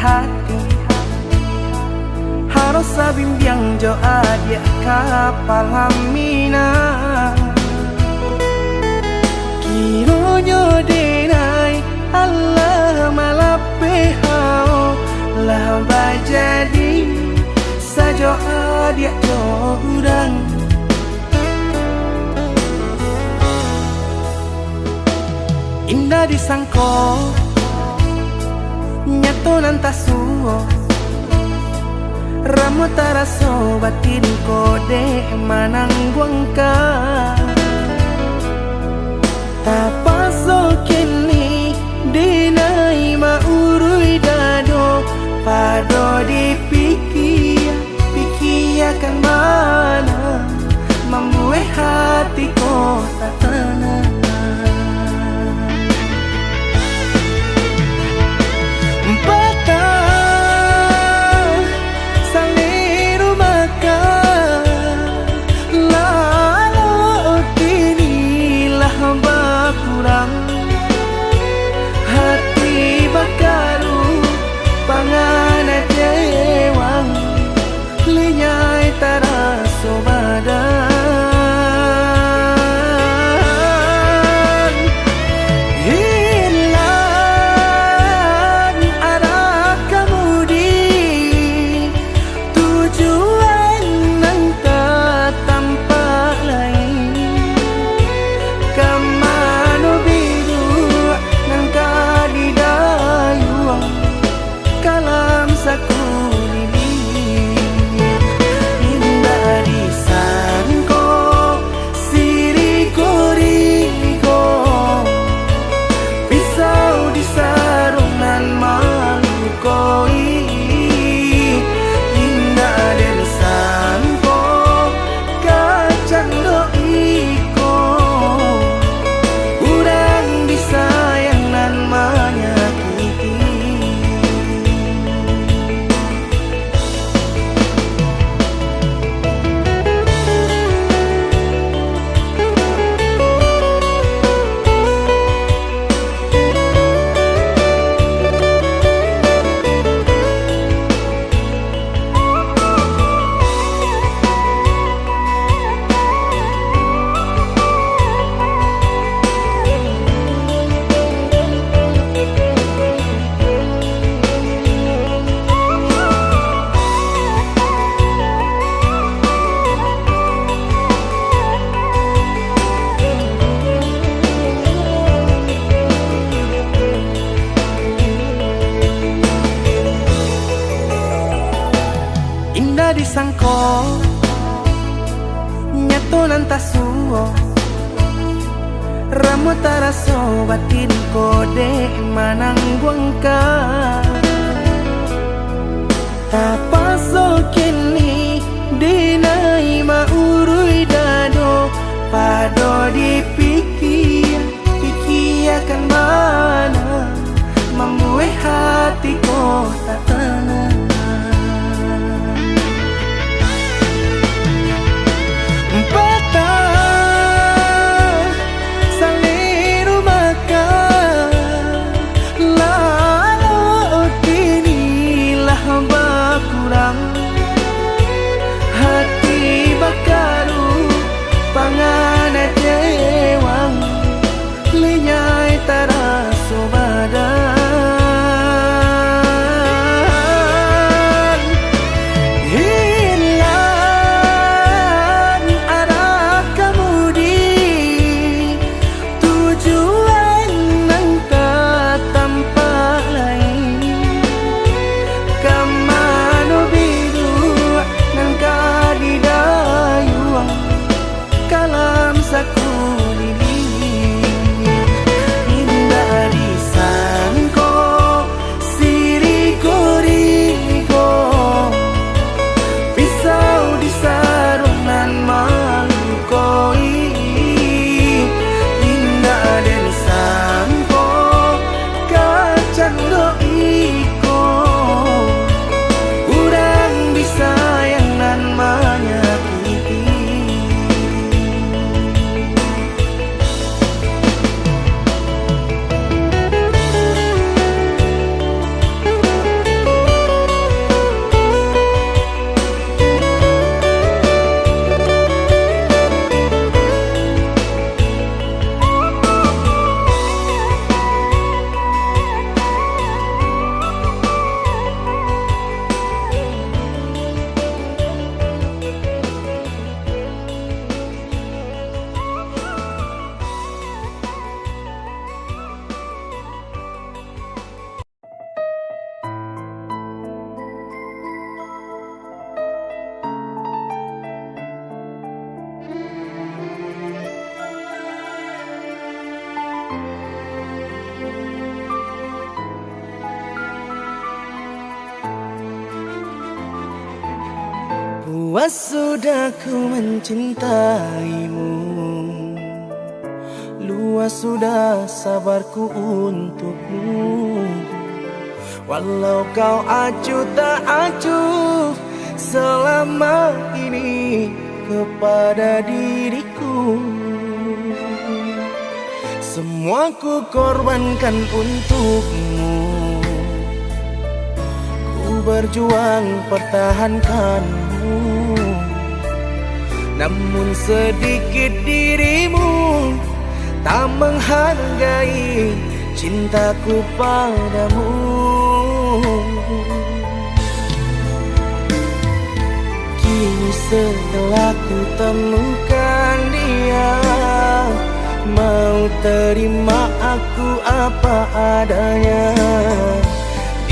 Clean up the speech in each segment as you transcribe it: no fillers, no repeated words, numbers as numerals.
hati. Harus sabimbiang jo adia kapal hamina. Kironyo denai Allah malape hao lah bajadi sajo adia jo urang. Indah disangko nyato nantasuo ramu taraso batin kode manangguangka. Tapaso kini dinai maurui dado pado dipikir pikirkan mana membuat hatiku tak tenang. Hati bakaru pangana jewang linyai taraso badan. Hilang arah kemudi tujuan nang tak tampak lain. Kamano biru nang kadidayuang kalam sakulili. Indah disangko siriko-riko pisau di sarungan malukoi. Indah disangko kacang doiko urang disayang nan menyakiti. Indah disangko nyato nantasuo ramu taraso batin kode manangguangka. Tapaso kini dinai maurui dado pado dipikir pikirkan mana membuat hatiku tak tenang. Lalu Luas sudah ku mencintaimu, luas sudah sabarku untukmu. Walau kau acuh tak acuh selama ini kepada diriku, semua ku korbankan untukmu. Ku berjuang pertahankanmu, namun sedikit dirimu tak menghargai cintaku padamu. Kini setelah ku temukan dia, mau terima aku apa adanya.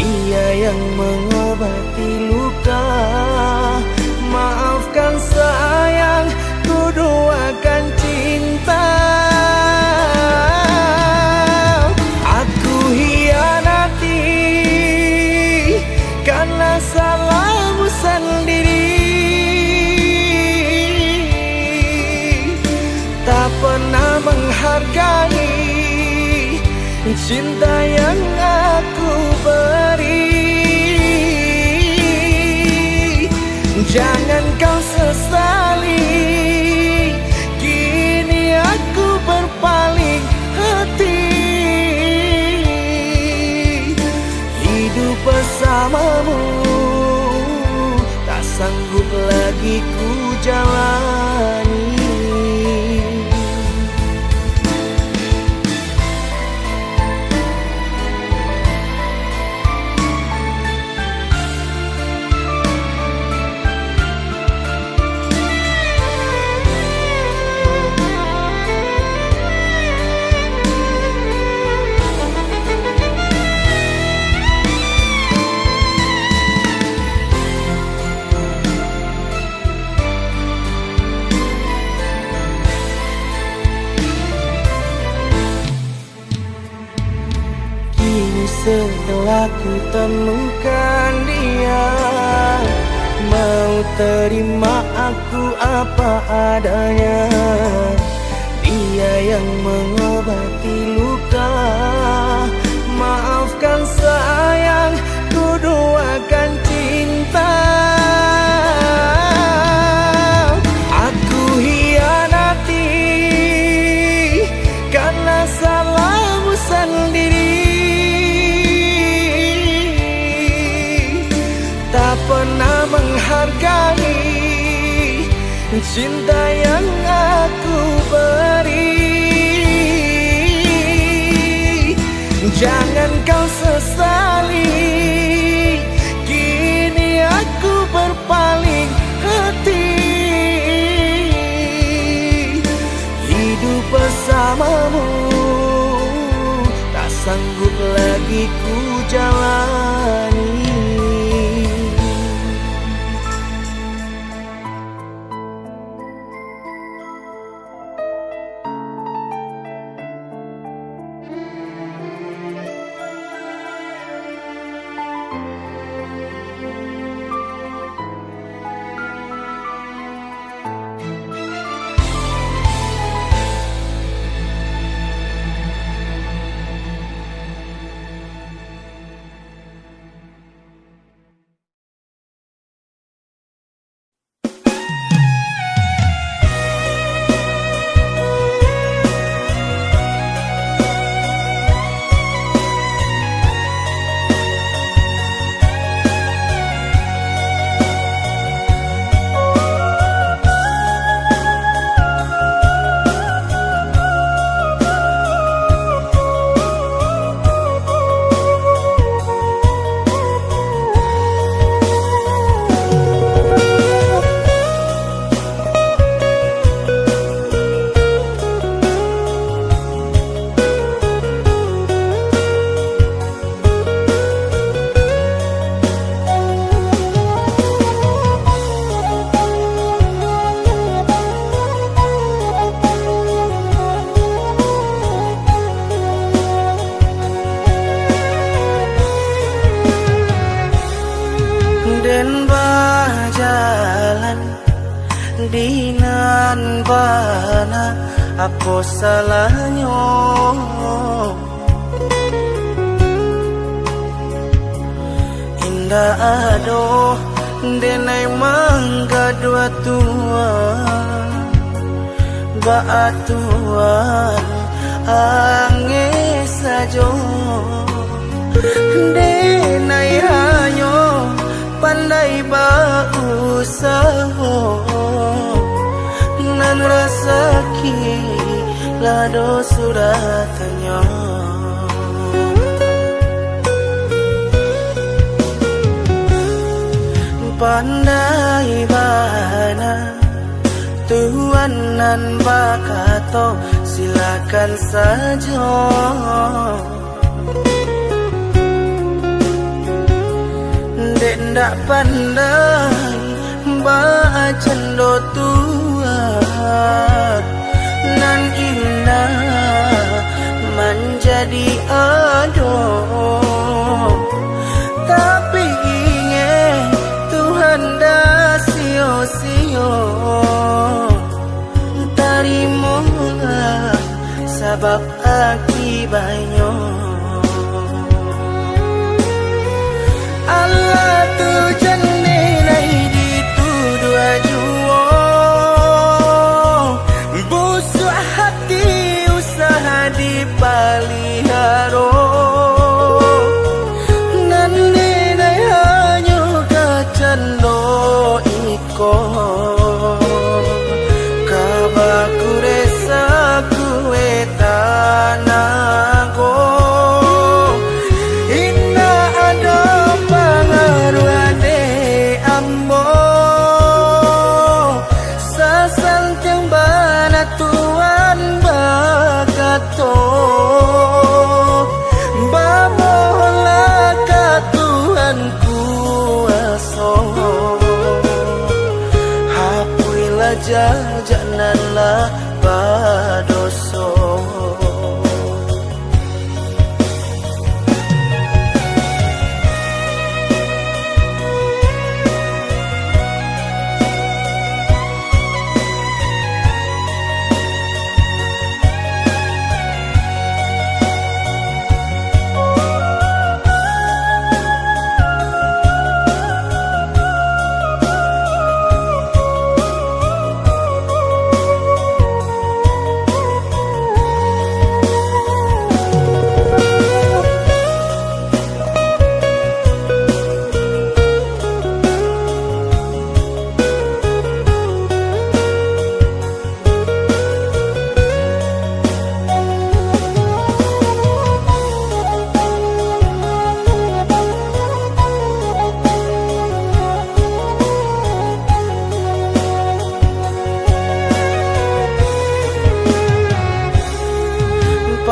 Dia yang mengobati luka, maafkan sayang, ku doakan cinta. Aku hianati karena salahmu sendiri, tak pernah menghargai cinta yang aku beri. Jangan kau sesali, kini aku berpaling hati. Hidup bersamamu tak sanggup lagi ku jalani. Setelah ku temukan dia, mau terima aku apa adanya. Dia yang mengobati luka, maafkan sayang, ku doakan cinta. Aku hianati karena salahmu sendiri, tak pernah menghargai cinta yang aku beri. Jangan kau sesali, kini aku berpaling hati. Hidup bersamamu tak sanggup lagi ku jalani. dan berjalan dinan bana apa salahnya indah adoh denai mangga dua tuan baatuan ange sajo denai hanyo pandai bausaho nan rasaki lado sudah tanya pandai bana Tuhan nan bakato silakan saja dek ndak pandai mbak cendo Tuhan nan indah menjadi adoh tapi ingin Tuhan dah sio-sio tarimalah sebab akibatnya Allah tu jannah di tu dua jua busuk hati usaha dipalihara nan nenai hanya kacando iko kabaku resa kue tanago janganlah berdosa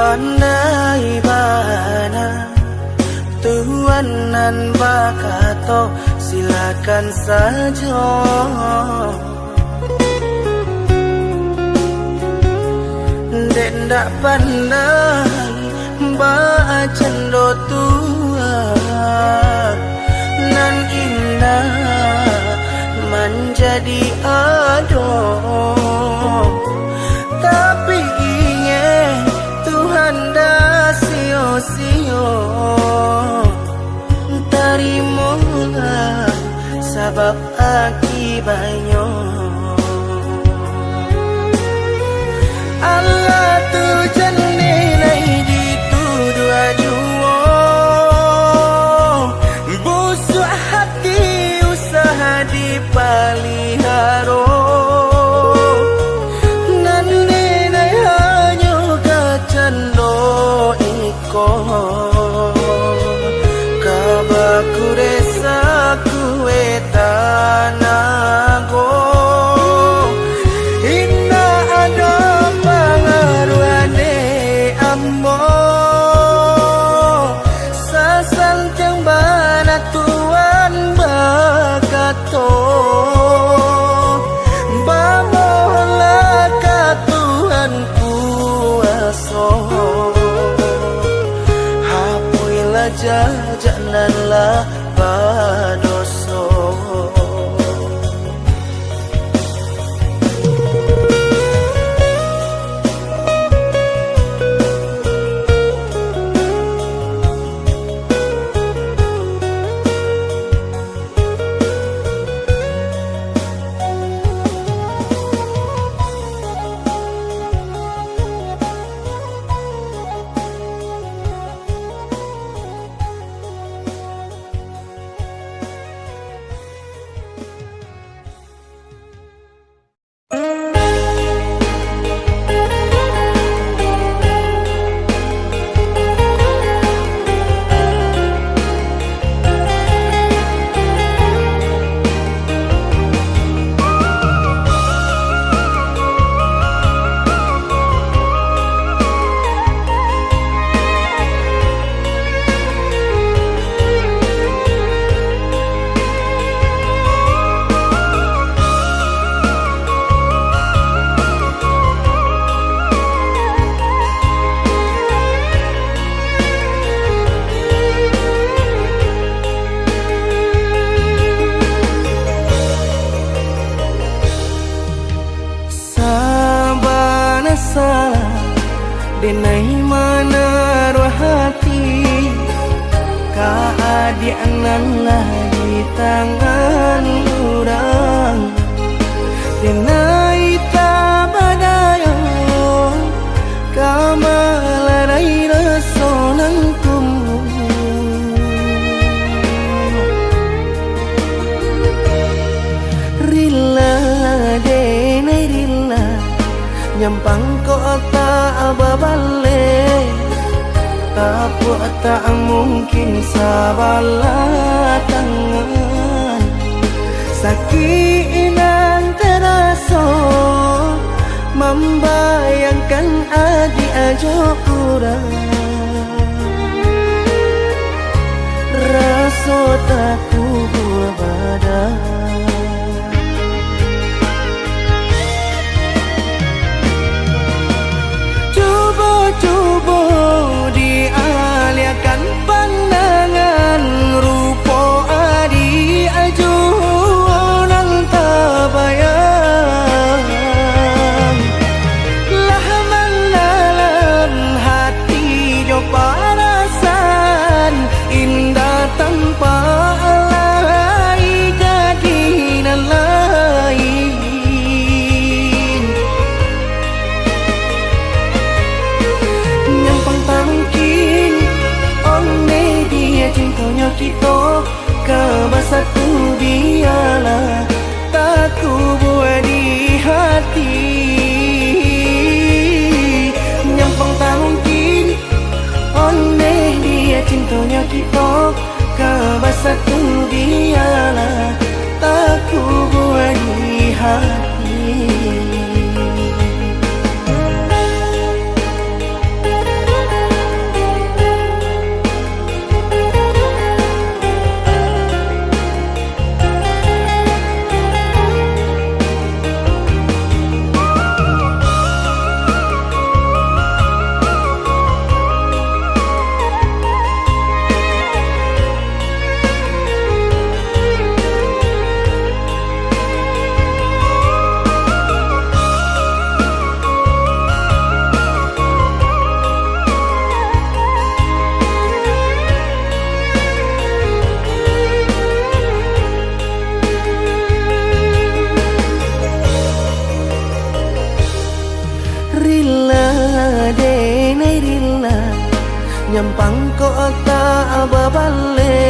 pandai bana Tuhan nan bakato silakan saja dek ndak pandai mbak cendo Tuhan nan indah menjadi adoh tapi ingin Tuhan dah sio-sio tarimalah sebab akibatnya Allah tu jannah di tu dua jua busuk hati usaha dipalihara kabaku resa kue tanago inna ada pengaruhane ammo sasal yang bana Tuhan bakato bamohlah ka Tuhan kuasa janganlah berdosa denai mana ruah hati keadianan lah di tangan orang denai tabadayo kamalarai resonankum rilla denai rilla nyampang kota ababale tapi tak mungkin sabala tangan sakit nan terasa membayangkan adik ajo kurang rasa tak kubuat badan coba dialihkan pandangan rupa adi ajo orang tabayang lah dalam hati jo parasan indah tanpa alai jadi nan lain nyampang tak mungkin onne dia cintanya kita kabar satu dialah tak ku buat di hati nyampang tak mungkin onne dia cintanya kita kabar satu dialah tak ku buat di hati rilla denai rilla nyampang kota ababale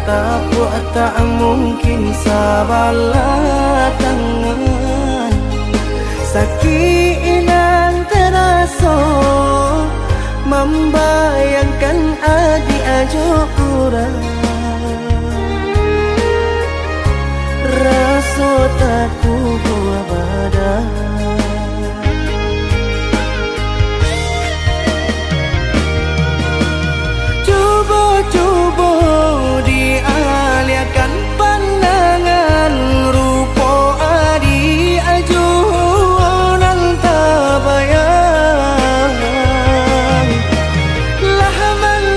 tapi tak mungkin sabala tangan sakit nan terasa membayangkan adik ajo kurang rasa tak kubuat badan coba dialihkan pandangan rupa adi ajo orang tabayang lah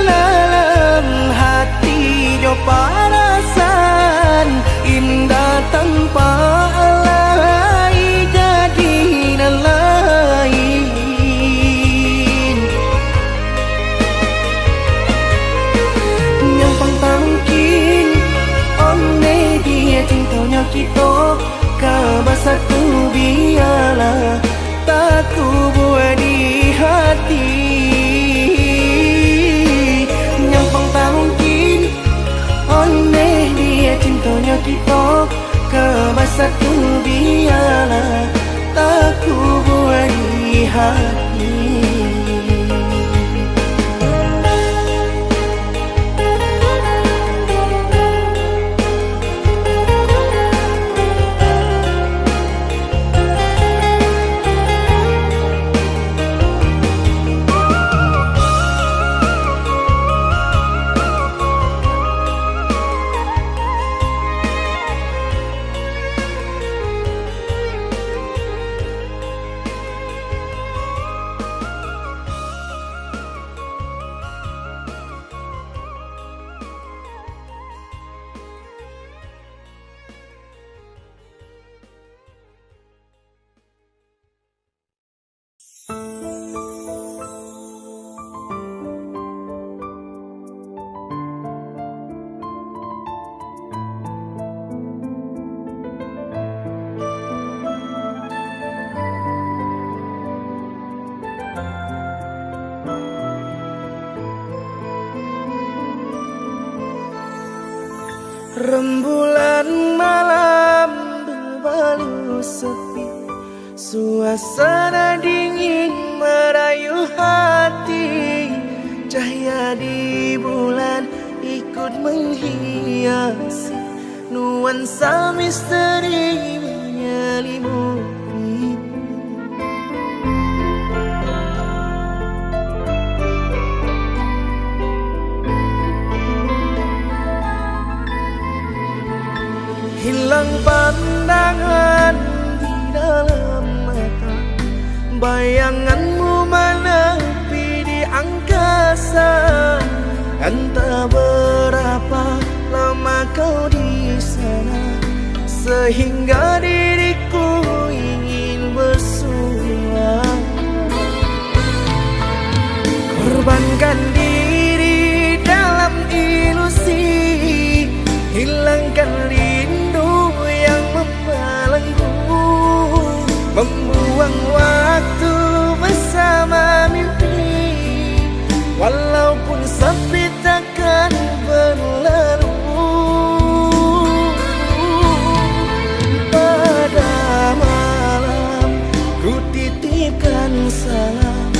dalam hati jo parasan indah tanpa alai jadi nan lain nyampang tak mungkin onne dia cintanya kita kabar satu biarlah tak ku buat di hati nyampang tak mungkin onne dia cintanya kita kabar satu biarlah tak ku buat di hati Rembulan malam berbalu sepi, suasana dingin merayu hati. Cahaya di bulan ikut menghiasi, nuansa misteri menyelimuti. Hilang pandangan di dalam mata, bayanganmu menepi di angkasa. Entah berapa lama kau di sana, sehingga diriku ingin bersua. Korbankan diri dalam ilusi, hilangkan rindu yang membelenggu, membuang waktu bersama mimpi. Walaupun sepi takkan berlalu, pada malam ku titipkan salam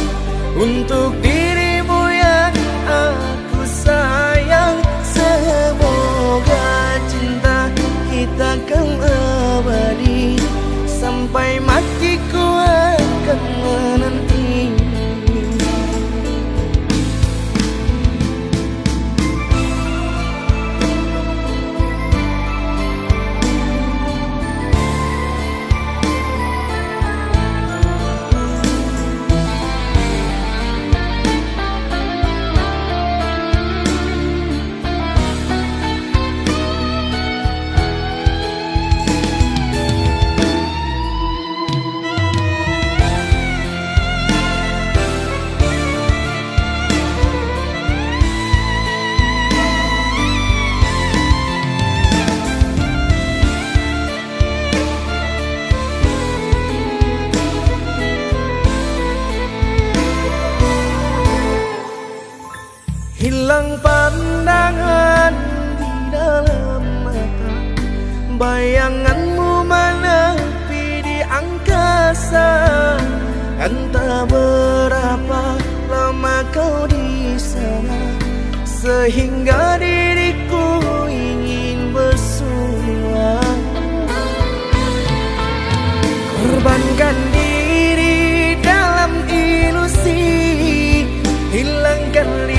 untuk dirimu yang aku sayang. Semoga cinta kita akan abadi, sampai matiku akan menanti. Hilang pandangan di dalam mata, bayanganmu menepi di angkasa. Entah berapa lama kau di sana, sehingga diriku ingin bersua. Korbankan diri dalam ilusi, hilangkan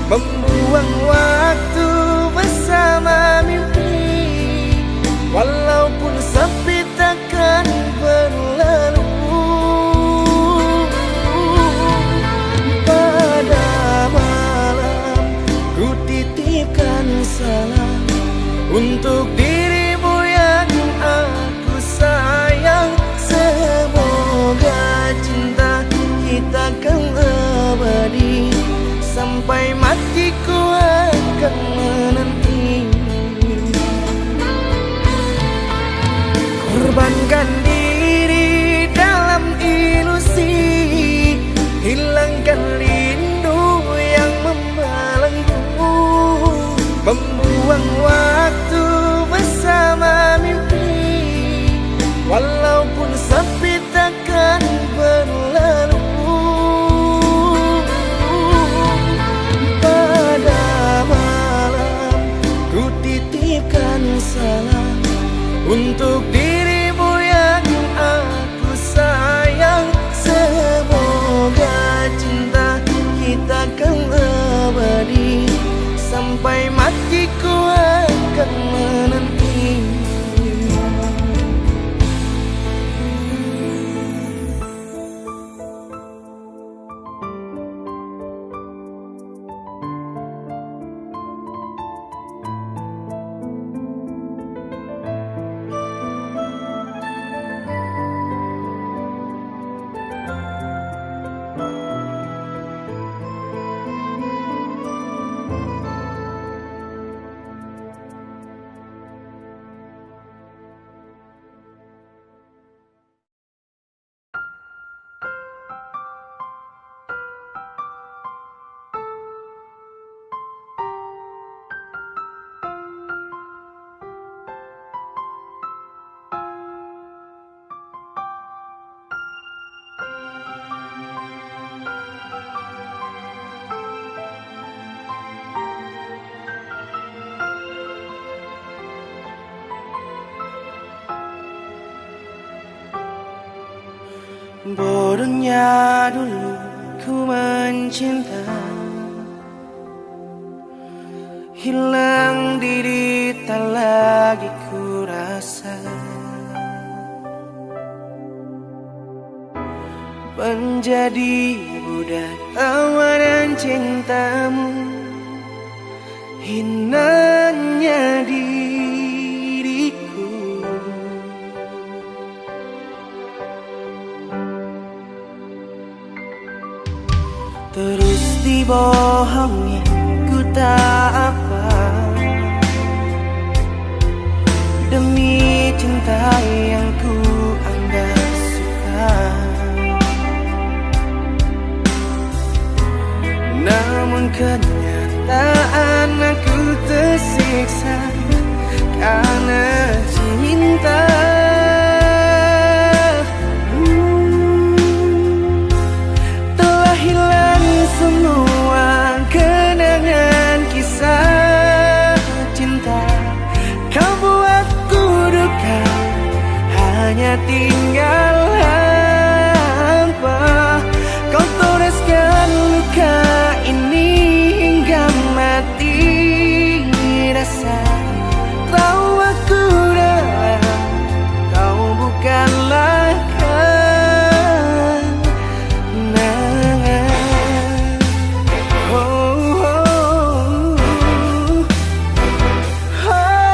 membuang waktu bersama mimpi. Walaupun sepi takkan berlalu, pada malam ku titipkan salam untuk dirimu yang aku sayang. Semoga cinta kita akan abadi, sampai matiku akan menanti. Korbankan diri dalam ilusi, hilangkan rindu yang membelenggu, membuang waktu bersama mimpi. Walaupun sepi takkan berlalu, salam untuk dirimu yang aku sayang. Semoga cinta kita akan abadi, sampai matiku akan menanti. Bodohnya dulu ku mencinta, hilang diri tak lagi ku rasa. Menjadi budak tawaran cintamu, hinanya diriku. Terus dibohongi ku tak apa, demi cinta yang ku anggap suka. Namun kenyataan aku tersiksa karena cinta. Telah hilang semua kenangan kisah cinta. Kau buatku duka, hanya tinggal hampa. Kau toraskan luka ini hingga mati rasa. Tahu aku dalam, kau bukanlah kenangan. Oh, oh, oh, oh.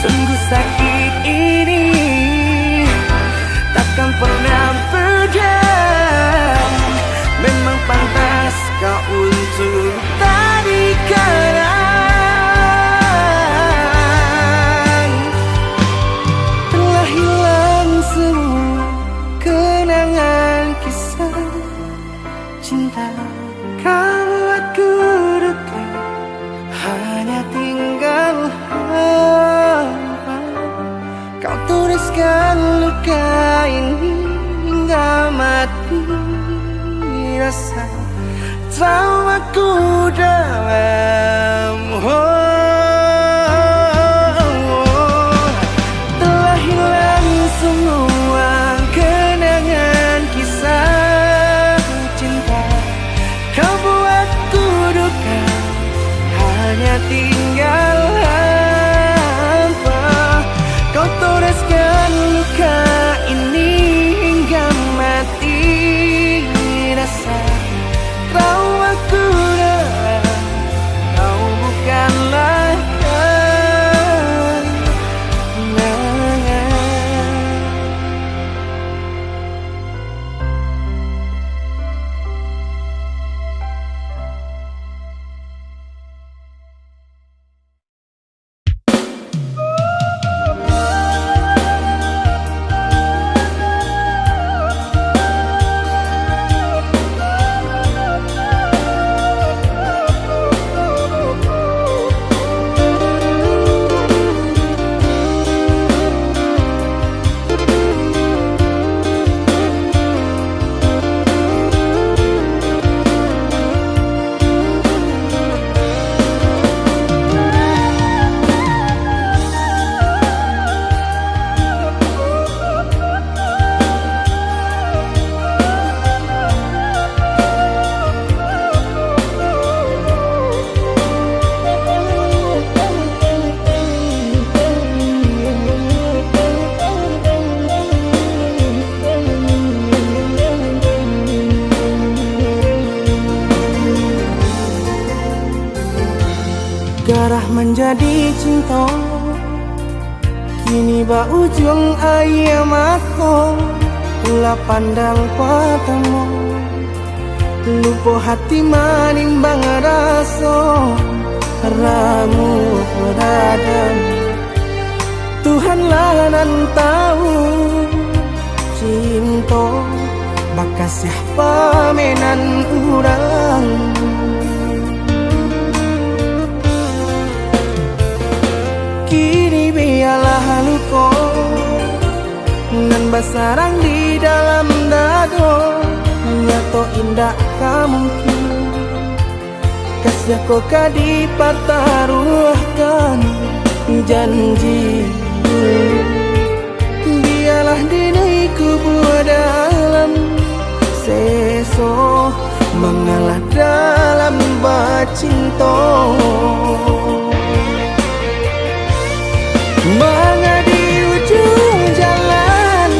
Sungguh sakit ini takkan pernah berdam. Memang pantas kau untuk tak dikenang. Telah hilang semua kenangan kisah cinta. Kau buatku duka, hanya tinggal hampa. Kau tuliskan luka ini hingga mati rasa. Tahu aku dalam, telah hilang semua kenangan kisah cinta. Kau buatku duka, hanya tinggal hampa. Kau toraskan luka ini hingga mati rasa. Tahu aku dalam, kau bukanlah kenangan. Darah menjadi cinta, kini ba ujung ayam aku. Ulah pandang patamu, lupa hati manimbang rasa. Ramu beradam, Tuhanlah nan tahu cinta bakal kasih pamenan urang. Kini biarlah luko nan basarang di dalam dado, nyato indah kamungkin kasih kau kadipataruhkan janji. Biarlah dini kubur dalam seso mengalah dalam bacinto. Mengadi ujung jalan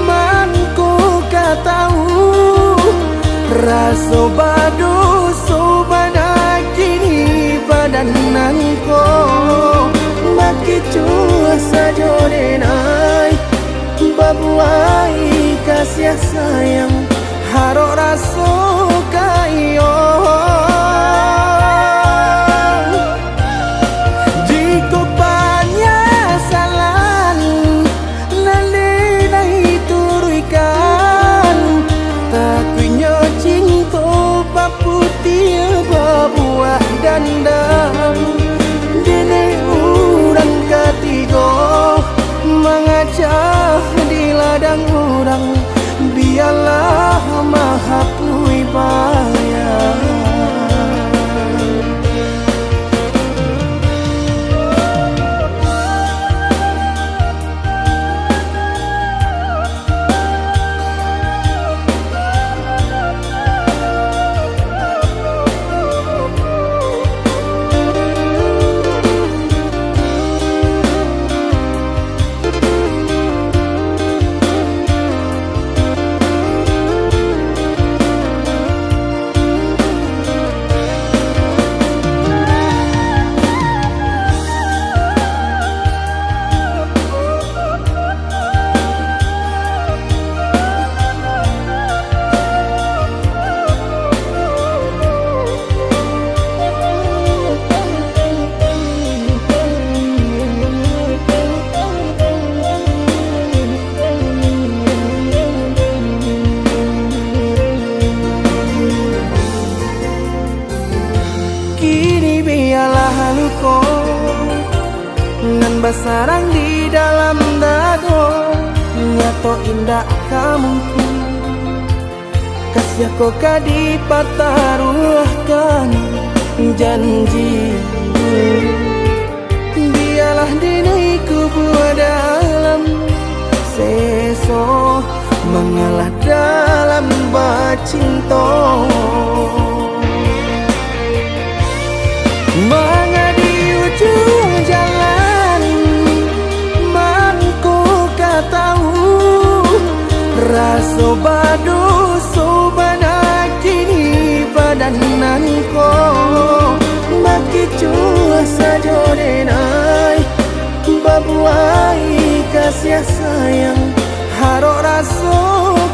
manku katahu raso badu sobana kini badananko maki cua sajodenai babuai kasih sayang harok raso kayo. Jika banyak salah nalinai turuikan takunya cinta paputia babuah dandang dene urang ketiga mengajak di ladang urang biarlah maha pui bayar. Basarang di dalam dado, nyato indah kamungkin kasih kau kadipataruhkan janji. Biarlah dini kubur dalam seso mengalah dalam bacinto. Mengadi ujung jalan manku katahu raso badu sobana kini badananko maki cua sajodenai babuai kasih sayang harok raso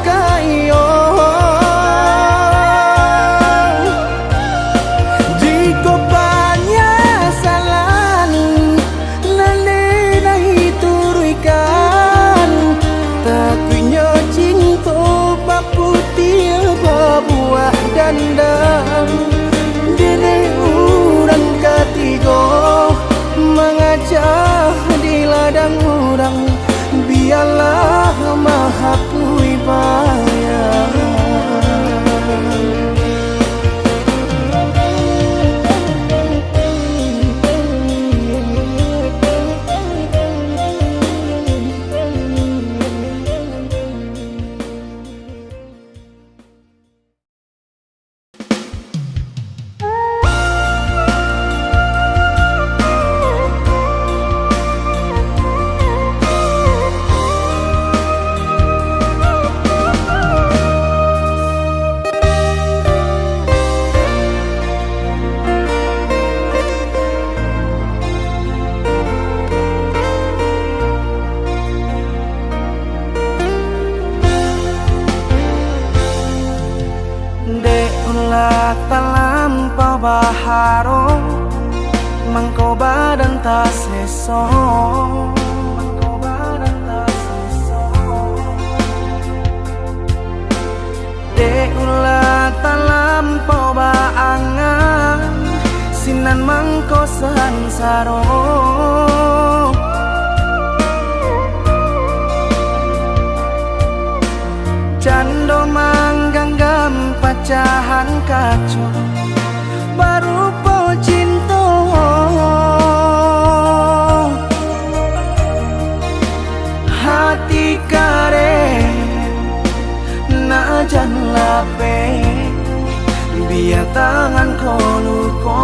kayo. Jika banyak salah nalinai turuikan takunya cinta paputia babuah dandang dene urang ketiga mengajak di ladang urang biarlah maha pui bayar. Talampau baharo mangko badan ta seso ulah talampau baangan sinan mangko sansaro cando mangganggam pacahan kaco baru po cinta hati kare na jan lape biar tangan koluko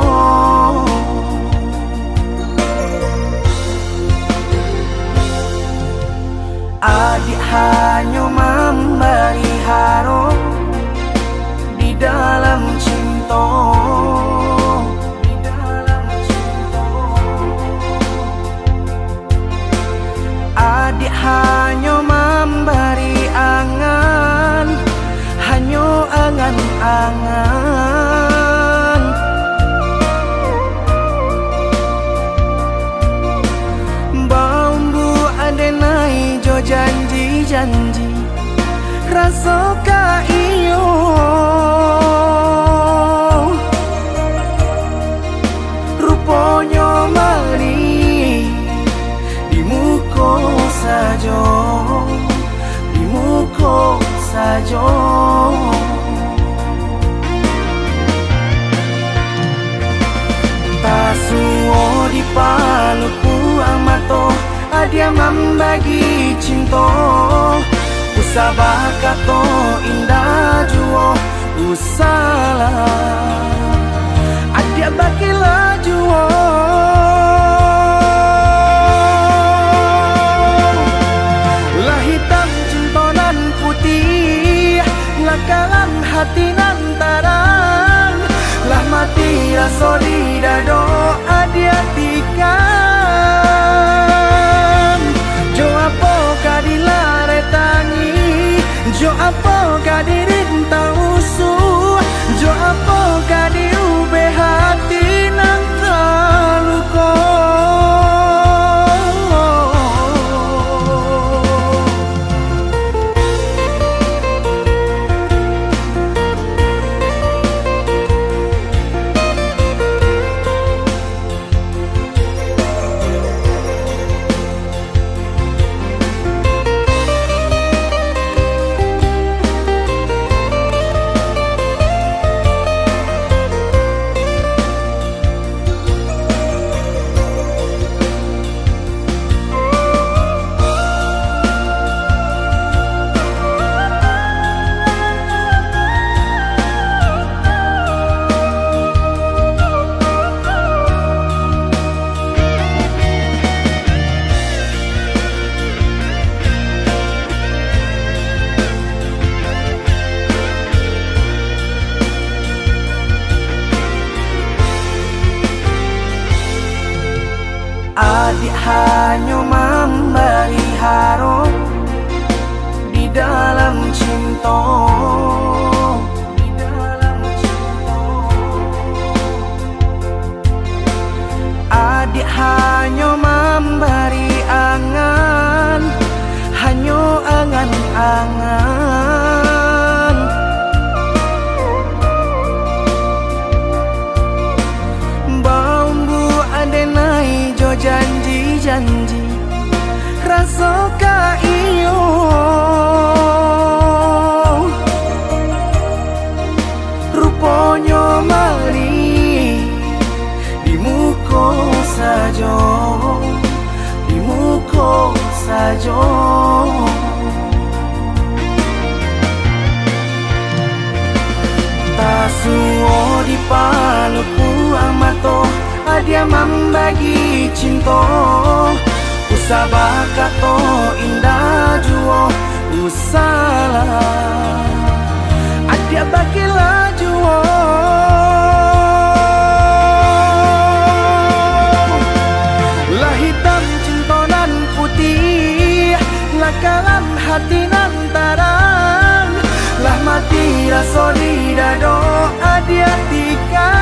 adik hanya memberi haro di dalam cinta adik hanya memberi angan hanya angan-angan bambu adenai jo janji-janji rasa ka iyo rupanya mali di muka saja di muka saja tasuo di paluku amato adia membagi cinta usabah kato indah juo usalah adia bakilah juo lah hitam cinta nan putih lah kalan hati nan tarang lah mati rasa di dado adia tikan jo apa kadilare tangi jo apa kadirinta usuh jo apa kadiube hati nang terluka adik hanya memberi haro di dalam cinta adik hanya memberi angan hanya angan-angan bambu adenai jo janji-janji rasa ka iyo rupanya mali di muka saja di muka saja tasuo di paluku amato adia membagi cinta usabah kato indah juo usalah adia bakilah juo lah hitam cinta nan putih lah kalan hati nan tarang lah mati rasa di dado adia tikan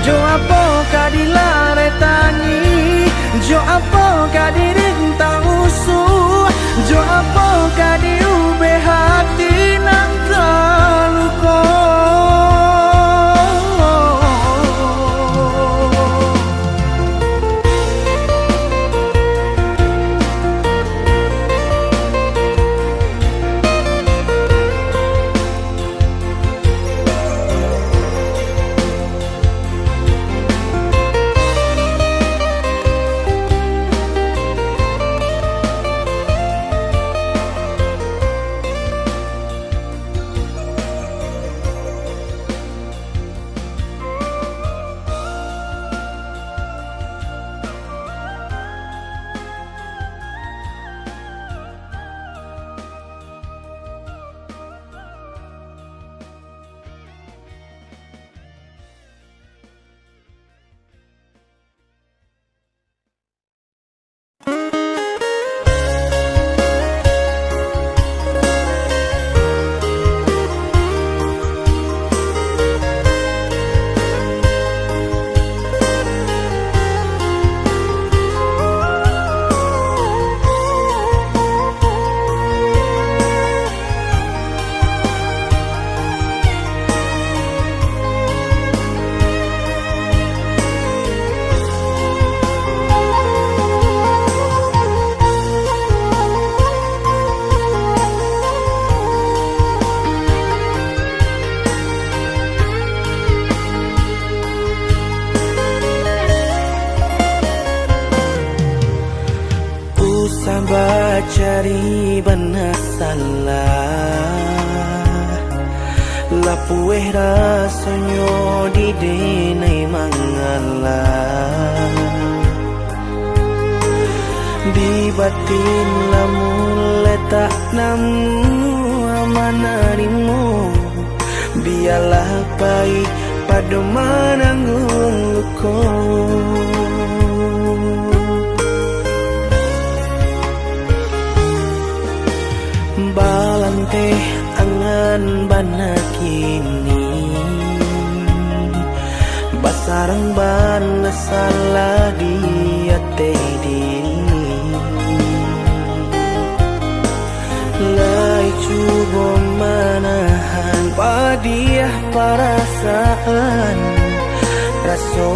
jo apa kadilare tangi jo apa kadirinta usuh jo apa kadiube hati cari benar salah lapueh rasonyo di denai mangalah di batin lamun letak namu amanarimu biarlah baik pada mananggung luko balante angan bana kini basarang bana salah dia diri lai cuba manahan padiah perasaan raso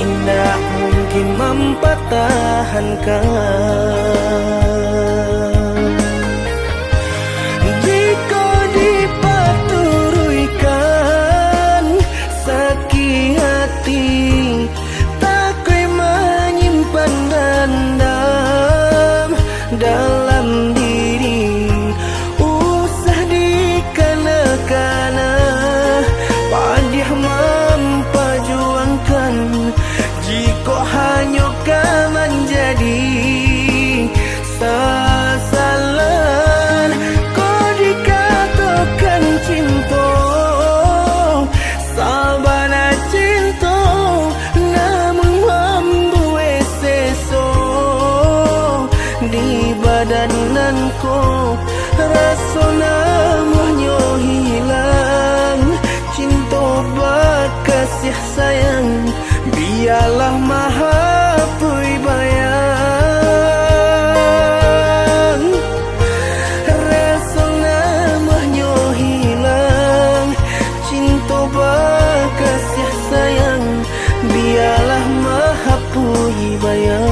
indah mungkin mempertahankan jika dipaturuykan sakit hati takui menyimpan dendam dalam diri usah dikana-kana padiah mempajuangkan jika hanya kau menjadi sasaran kau dikatakan cinta sabana cinta namun membuat seso di badananku rasa namanya hilang cinta bakasih sayang biarlah maha pui bayang rasa namanya hilang cinta bakasih sayang biarlah maha pui bayang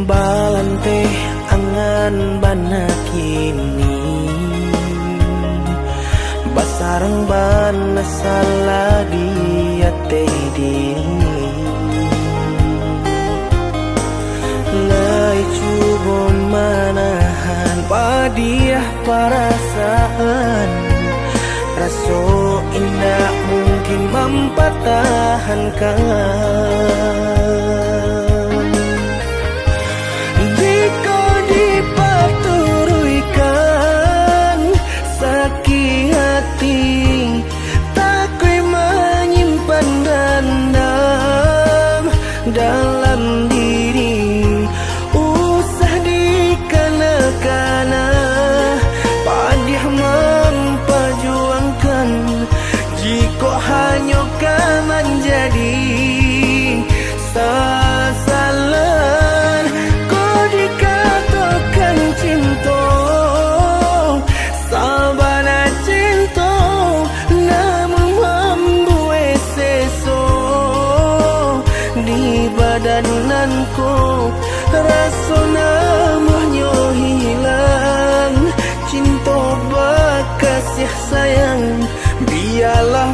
balante angan bana kini basarang bana salah dia diri lai cuba manahan padiah perasaan raso indah mungkin mempertahankan jika dipaturuykan sakit hati takui menyimpan dendam dalam diri usah dikana-kana padiah mempajuangkan jika hanya kau menjadi sasaran kau dikatakan cinta sabana cinta namun membuat seso di badananku rasa namanya hilang cinta bakasih sayang biarlah